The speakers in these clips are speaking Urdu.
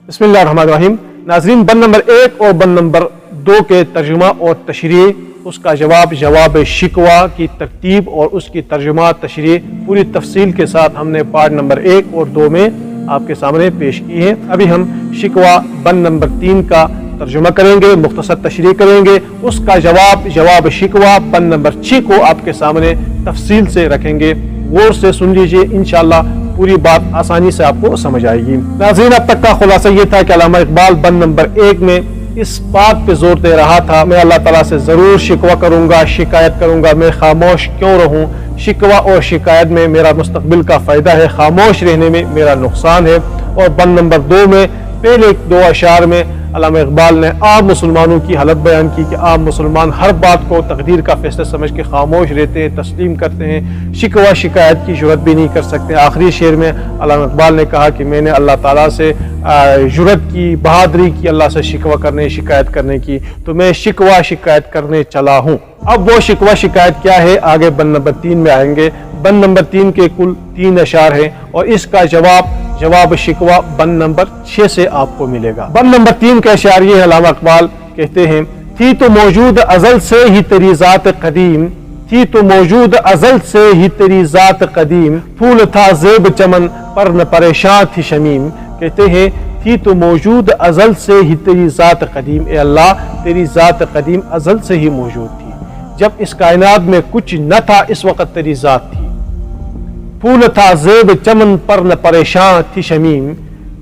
بسم اللہ الرحمن الرحیم۔ ناظرین، بند نمبر 1 اور بند نمبر 2 کے ترجمہ اور تشریح، اس کا جواب شکوہ کی ترتیب اور اس کی ترجمہ تشریح پوری تفصیل کے ساتھ ہم نے پارٹ نمبر 1 اور 2 میں آپ کے سامنے پیش کی ہے۔ ابھی ہم شکوہ بند نمبر 3 کا ترجمہ کریں گے، مختصر تشریح کریں گے، اس کا جواب شکوہ بند نمبر 6 کو آپ کے سامنے تفصیل سے رکھیں گے۔ غور سے سن لیجئے، انشاءاللہ پوری بات آسانی سے آپ کو سمجھ آئے گی۔ ناظرین، اب تک کا خلاصہ یہ تھا کہ علامہ اقبال بند نمبر 1 میں اس بات پہ زور دے رہا تھا، میں اللہ تعالیٰ سے ضرور شکوہ کروں گا، شکایت کروں گا، میں خاموش کیوں رہوں؟ شکوہ اور شکایت میں میرا مستقبل کا فائدہ ہے، خاموش رہنے میں میرا نقصان ہے۔ اور بند نمبر 2 میں پہلے 2 اشعار میں علامہ اقبال نے عام مسلمانوں کی حالت بیان کی کہ عام مسلمان ہر بات کو تقدیر کا فیصلہ سمجھ کے خاموش رہتے ہیں، تسلیم کرتے ہیں، شکوہ شکایت کی جرات بھی نہیں کر سکتے۔ آخری شعر میں علامہ اقبال نے کہا کہ میں نے اللہ تعالیٰ سے جرات کی، بہادری کی اللہ سے شکوہ کرنے، شکایت کرنے کی، تو میں شکوہ شکایت کرنے چلا ہوں۔ اب وہ شکوہ شکایت کیا ہے آگے بند نمبر 3 میں آئیں گے۔ بند نمبر 3 کے کل 3 اشعار ہیں اور اس کا جواب شکوہ بند نمبر 6 سے آپ کو ملے گا۔ بند نمبر 3 کا اشعار یہ ہے، علامہ اقبال کہتے ہیں، تھی تو موجود ازل سے ہی تیری ذات قدیم، تھی تو موجود ازل سے ہی تیری ذات قدیم، پھول تھا زیب چمن پر نہ پریشان تھی شمیم۔ کہتے ہیں تھی تو موجود ازل سے ہی تیری ذات قدیم، اے اللہ تیری ذات قدیم ازل سے ہی موجود تھی، جب اس کائنات میں کچھ نہ تھا اس وقت تیری ذات تھی۔ پھول تھا زیب چمن پر نہ پریشان تھی شمیم،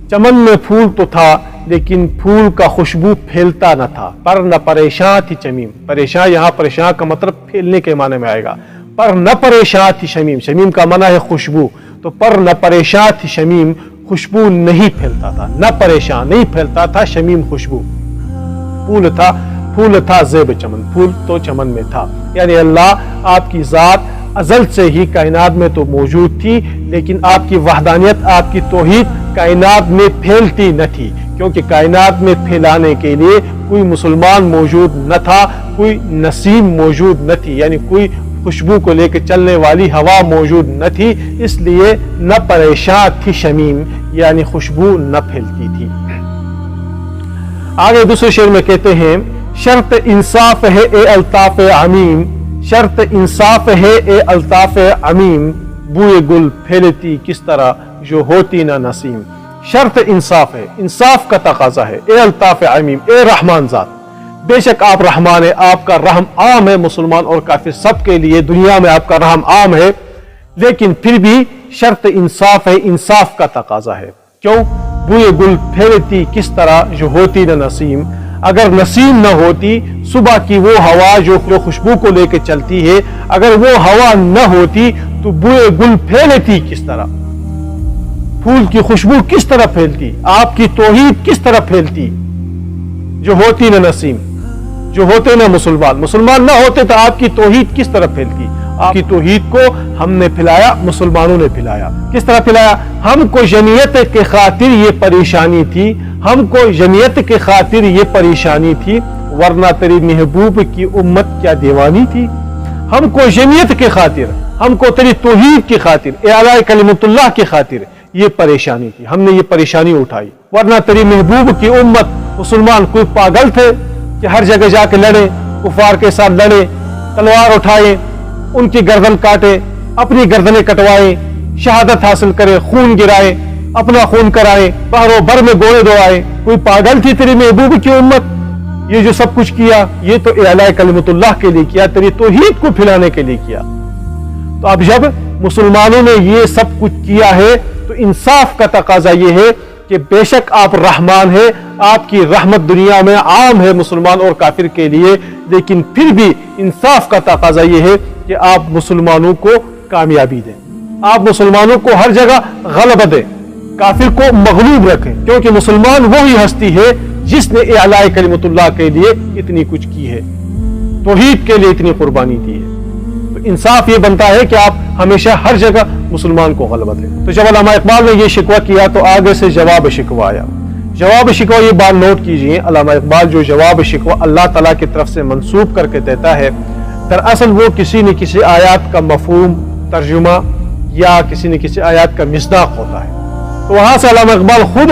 چمن میں پھول تو تھا لیکن پھول کا خوشبو پھیلتا نہ تھا، پر نہ پریشان تھی شمیم۔ پریشان، یہاں پریشان کا مطلب پھیلنے کے معنی میں آئے گا۔ پر نہ پریشان تھی شمیم، شمیم کا معنی ہے خوشبو، تو پر نہ پریشان تھی شمیم، خوشبو نہیں پھیلتا تھا، نہ پریشان نہیں پھیلتا تھا شمیم خوشبو۔ پھول تھا زیب چمن، پھول تو چمن میں تھا، یعنی اللہ آپ کی ذات ازل سے ہی کائنات میں تو موجود تھی، لیکن آپ کی وحدانیت، آپ کی توحید کائنات میں پھیلتی نہ تھی، کیونکہ کائنات میں پھیلانے کے لیے کوئی مسلمان موجود نہ تھا، کوئی نسیم موجود نہ تھی، یعنی کوئی خوشبو کو لے کے چلنے والی ہوا موجود نہ تھی، اس لیے نہ پریشان تھی شمیم، یعنی خوشبو نہ پھیلتی تھی۔ آگے دوسرے شعر میں کہتے ہیں، شرط انصاف ہے اے الطاف عمیم، شرط انصاف ہے اے الطاف عمیم، بوئے گل پھیلتی کس طرح جو ہوتی نہ نسیم۔ شرط انصاف ہے، انصاف کا تقاضا ہے، اے الطاف عمیم، اے رحمان ذات، بے شک آپ رحمان ہے، آپ کا رحم عام ہے مسلمان اور کافر سب کے لیے، دنیا میں آپ کا رحم عام ہے، لیکن پھر بھی شرط انصاف ہے، انصاف کا تقاضا ہے۔ کیوں؟ بوئے گل پھیلتی کس طرح جو ہوتی نہ نسیم، اگر نسیم نہ ہوتی، صبح کی وہ ہوا جو خوشبو کو لے کے چلتی ہے، اگر وہ ہوا نہ ہوتی تو بوئے گل پھیلتی کس طرح، پھول کی خوشبو کس طرح پھیلتی، آپ کی توحید کس طرح پھیلتی، جو ہوتی نہ نسیم، جو ہوتے نہ مسلمان نہ ہوتے تو آپ کی توحید کس طرح پھیلتی۔ آپ کی توحید کو ہم نے پھیلایا، مسلمانوں نے پھیلایا۔ کس طرح پھیلایا؟ ہم کو جمعیت کے خاطر یہ پریشانی تھی، ہم کو جمعیت کے خاطر یہ پریشانی تھی، ورنہ تیری محبوب کی امت کیا دیوانی تھی۔ ہم کو جمعیت کے خاطر، ہم کو تیری توحید کی خاطر، اعلیٰ کلمت اللہ کی خاطر یہ پریشانی تھی، ہم نے یہ پریشانی اٹھائی، ورنہ تیری محبوب کی امت، مسلمان کوئی پاگل تھے کہ ہر جگہ جا کے لڑے، کفار کے ساتھ لڑے، تلوار اٹھائے، ان کی گردن کاٹے، اپنی گردنیں کٹوائے، شہادت حاصل کرے، خون گرائے، اپنا خون کرائے، بحر و بر میں گوڑے دوڑائے۔ کوئی پاگل تھی تیری محبوب کی امت؟ یہ جو سب کچھ کیا یہ تو اعلیٰ کلمت اللہ کے لیے کیا، تیری توحید کو پھیلانے کے لیے کیا۔ تو اب جب مسلمانوں نے یہ سب کچھ کیا ہے تو انصاف کا تقاضا یہ ہے کہ بے شک آپ رحمان ہیں، آپ کی رحمت دنیا میں عام ہے مسلمان اور کافر کے لیے، لیکن پھر بھی انصاف کا تقاضا یہ ہے کہ آپ مسلمانوں کو کامیابی دیں، آپ مسلمانوں کو ہر جگہ غلبہ دیں، کافر کو مغلوب رکھیں، کیونکہ مسلمان وہی ہستی ہے جس نے اعلیٰ کلمت اللہ کے لیے اتنی کچھ کی ہے، توحید کے لیے اتنی قربانی دی ہے۔ تو انصاف یہ بنتا ہے کہ آپ ہمیشہ ہر جگہ مسلمان کو غلبہ دیں۔ تو جب علامہ اقبال نے یہ شکوہ کیا تو آگے سے جواب شکوہ آیا۔ جواب شکوہ یہ بات نوٹ کیجئے، علامہ اقبال جو جواب شکوہ اللہ تعالیٰ کی طرف سے منسوب کر کے دیتا ہے، دراصل وہ کسی نہ کسی آیات کا مفہوم، ترجمہ یا کسی نہ کسی آیات کا مصداق ہوتا ہے۔ تو وہاں سے علامہ اقبال خود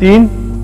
3